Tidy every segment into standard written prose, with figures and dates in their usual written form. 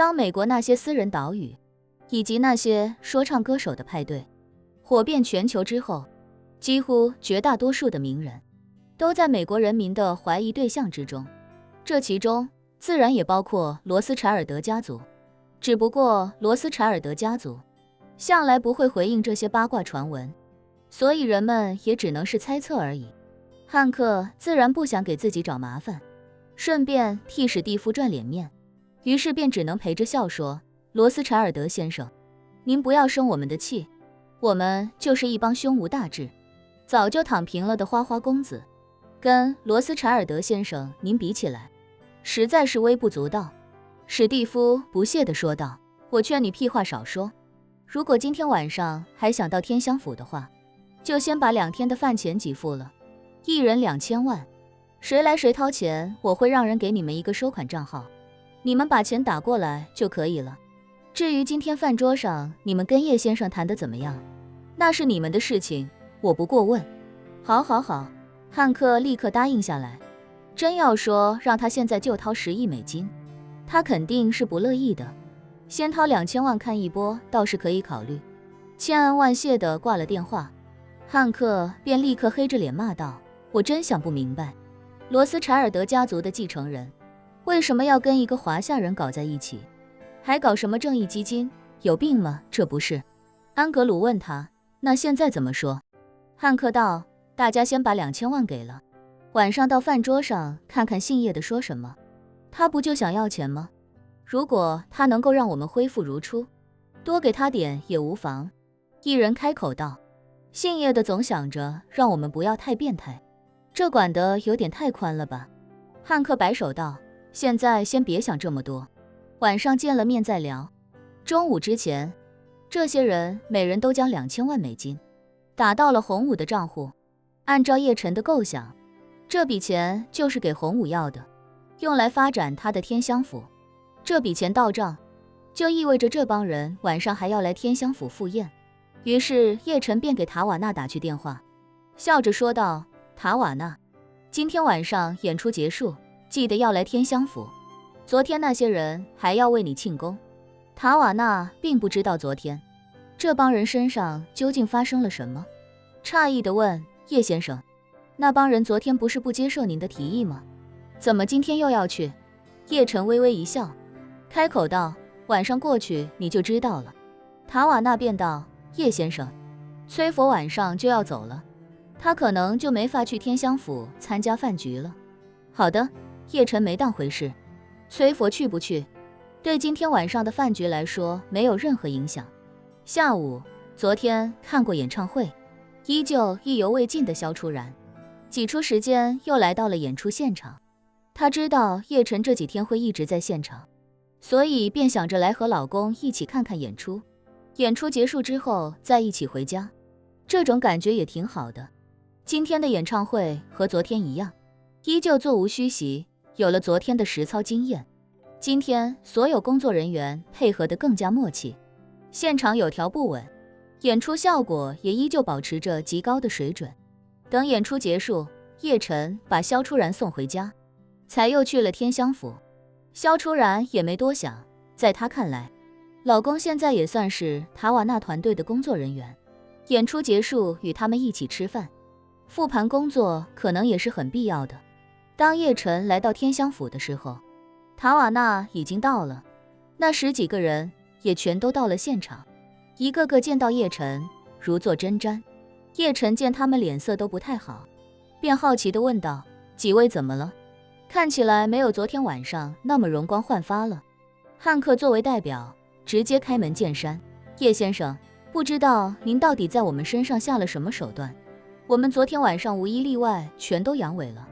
当美国那些私人岛屿以及那些说唱歌手的派对火遍全球之后，几乎绝大多数的名人都在美国人民的怀疑对象之中，这其中自然也包括罗斯柴尔德家族。只不过罗斯柴尔德家族向来不会回应这些八卦传闻，所以人们也只能是猜测而已。汉克自然不想给自己找麻烦，顺便替史蒂夫赚脸面，于是便只能陪着笑说，罗斯柴尔德先生，您不要生我们的气，我们就是一帮胸无大志早就躺平了的花花公子，跟罗斯柴尔德先生您比起来实在是微不足道。史蒂夫不屑地说道，我劝你屁话少说，如果今天晚上还想到天香府的话，就先把2天的饭钱给付了，一人2000万，谁来谁掏钱，我会让人给你们一个收款账号，你们把钱打过来就可以了。至于今天饭桌上你们跟叶先生谈得怎么样，那是你们的事情，我不过问。好好好，汉克立刻答应下来。真要说让他现在就掏10亿美金，他肯定是不乐意的，先掏2000万看一波倒是可以考虑。千恩万谢地挂了电话，汉克便立刻黑着脸骂道，我真想不明白，罗斯柴尔德家族的继承人为什么要跟一个华夏人搞在一起，还搞什么正义基金，有病吗？这不是。安格鲁问他，那现在怎么说？汉克道，大家先把2000万给了，晚上到饭桌上看看姓叶的说什么，他不就想要钱吗？如果他能够让我们恢复如初，多给他点也无妨。一人开口道，姓叶的总想着让我们不要太变态，这管得有点太宽了吧。汉克摆手道，现在先别想这么多，晚上见了面再聊。中午之前，这些人每人都将2000万美金打到了洪武的账户。按照叶晨的构想，这笔钱就是给洪武要的，用来发展他的天香府。这笔钱到账，就意味着这帮人晚上还要来天香府赴宴。于是叶晨便给塔瓦纳打去电话，笑着说道，塔瓦纳，今天晚上演出结束，记得要来天香府，昨天那些人还要为你庆功。塔瓦纳并不知道昨天这帮人身上究竟发生了什么，诧异地问，叶先生，那帮人昨天不是不接受您的提议吗？怎么今天又要去？叶晨微微一笑，开口道，晚上过去你就知道了。塔瓦纳便道，叶先生，崔佛晚上就要走了，他可能就没法去天香府参加饭局了。好的，叶晨没当回事，崔佛去不去，对今天晚上的饭局来说没有任何影响。下午，昨天看过演唱会，依旧意犹未尽的萧初然，挤出时间又来到了演出现场。他知道叶晨这几天会一直在现场，所以便想着来和老公一起看看演出。演出结束之后再一起回家，这种感觉也挺好的。今天的演唱会和昨天一样，依旧座无虚席，有了昨天的实操经验，今天所有工作人员配合得更加默契，现场有条不紊，演出效果也依旧保持着极高的水准。等演出结束，叶晨把萧初然送回家，才又去了天香府。萧初然也没多想，在他看来，老公现在也算是塔瓦纳团队的工作人员，演出结束与他们一起吃饭，复盘工作可能也是很必要的。当叶晨来到天香府的时候，塔瓦纳已经到了，那10几个人也全都到了现场，一个个见到叶晨如坐针毡。叶晨见他们脸色都不太好，便好奇地问道，几位怎么了？看起来没有昨天晚上那么容光焕发了。汉克作为代表直接开门见山，叶先生，不知道您到底在我们身上下了什么手段，我们昨天晚上无一例外全都阳痿了，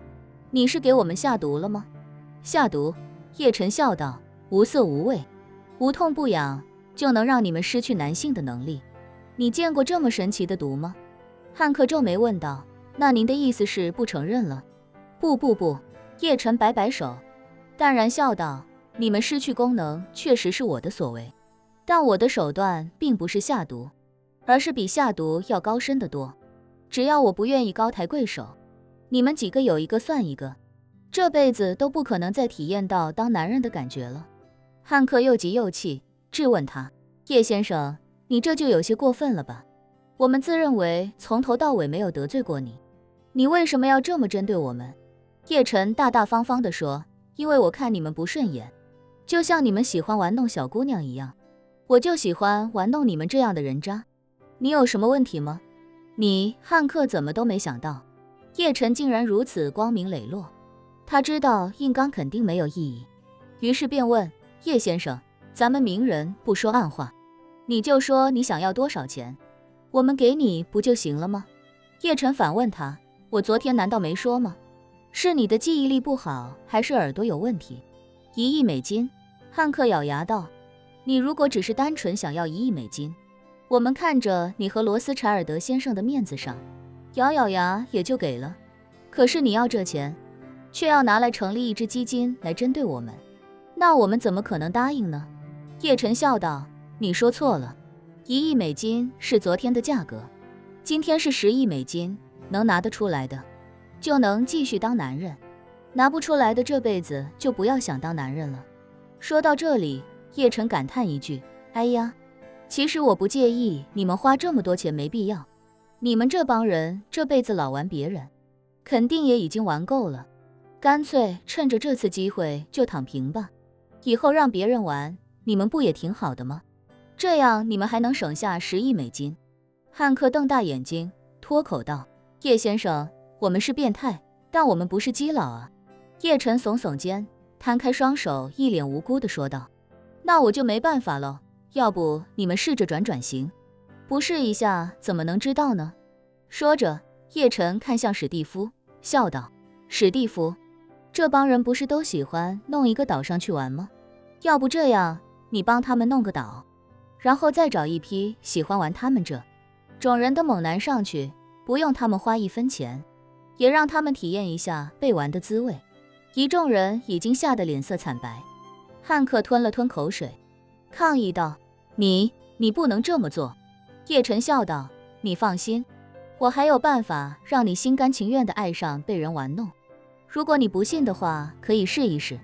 你是给我们下毒了吗？下毒？叶晨笑道，无色无味，无痛不痒，就能让你们失去男性的能力，你见过这么神奇的毒吗？汉克皱眉问道，那您的意思是不承认了？不，叶晨摆摆手，淡然笑道，你们失去功能确实是我的所为，但我的手段并不是下毒，而是比下毒要高深得多。只要我不愿意高抬贵手，你们几个有一个算一个，这辈子都不可能再体验到当男人的感觉了。汉克又急又气，质问他：叶先生，你这就有些过分了吧？我们自认为从头到尾没有得罪过你，你为什么要这么针对我们？叶晨大大方方地说：因为我看你们不顺眼，就像你们喜欢玩弄小姑娘一样，我就喜欢玩弄你们这样的人渣。你有什么问题吗？汉克怎么都没想到，叶晨竟然如此光明磊落。他知道硬刚肯定没有意义，于是便问：叶先生，咱们明人不说暗话，你就说你想要多少钱，我们给你不就行了吗？叶晨反问他：我昨天难道没说吗？是你的记忆力不好，还是耳朵有问题？1亿美金。汉克咬牙道：你如果只是单纯想要1亿美金，我们看着你和罗斯柴尔德先生的面子上，咬咬牙也就给了。可是你要这钱，却要拿来成立一支基金来针对我们，那我们怎么可能答应呢？叶晨笑道：你说错了，1亿美金是昨天的价格，今天是10亿美金，能拿得出来的就能继续当男人，拿不出来的这辈子就不要想当男人了。说到这里，叶晨感叹一句：哎呀，其实我不介意你们花这么多钱，没必要，你们这帮人这辈子老玩别人，肯定也已经玩够了，干脆趁着这次机会就躺平吧，以后让别人玩，你们不也挺好的吗？这样你们还能省下10亿美金。汉克瞪大眼睛，脱口道：叶先生，我们是变态，但我们不是基佬啊。叶晨耸耸肩，摊开双手，一脸无辜地说道：那我就没办法了，要不你们试着转型，不试一下怎么能知道呢？说着，叶晨看向史蒂夫，笑道：史蒂夫，这帮人不是都喜欢弄一个岛上去玩吗？要不这样，你帮他们弄个岛，然后再找一批喜欢玩他们这种人的猛男上去，不用他们花1分钱，也让他们体验一下被玩的滋味。一众人已经吓得脸色惨白。汉克吞了吞口水，抗议道：你不能这么做。叶晨笑道：你放心，我还有办法让你心甘情愿地爱上被人玩弄，如果你不信的话，可以试一试。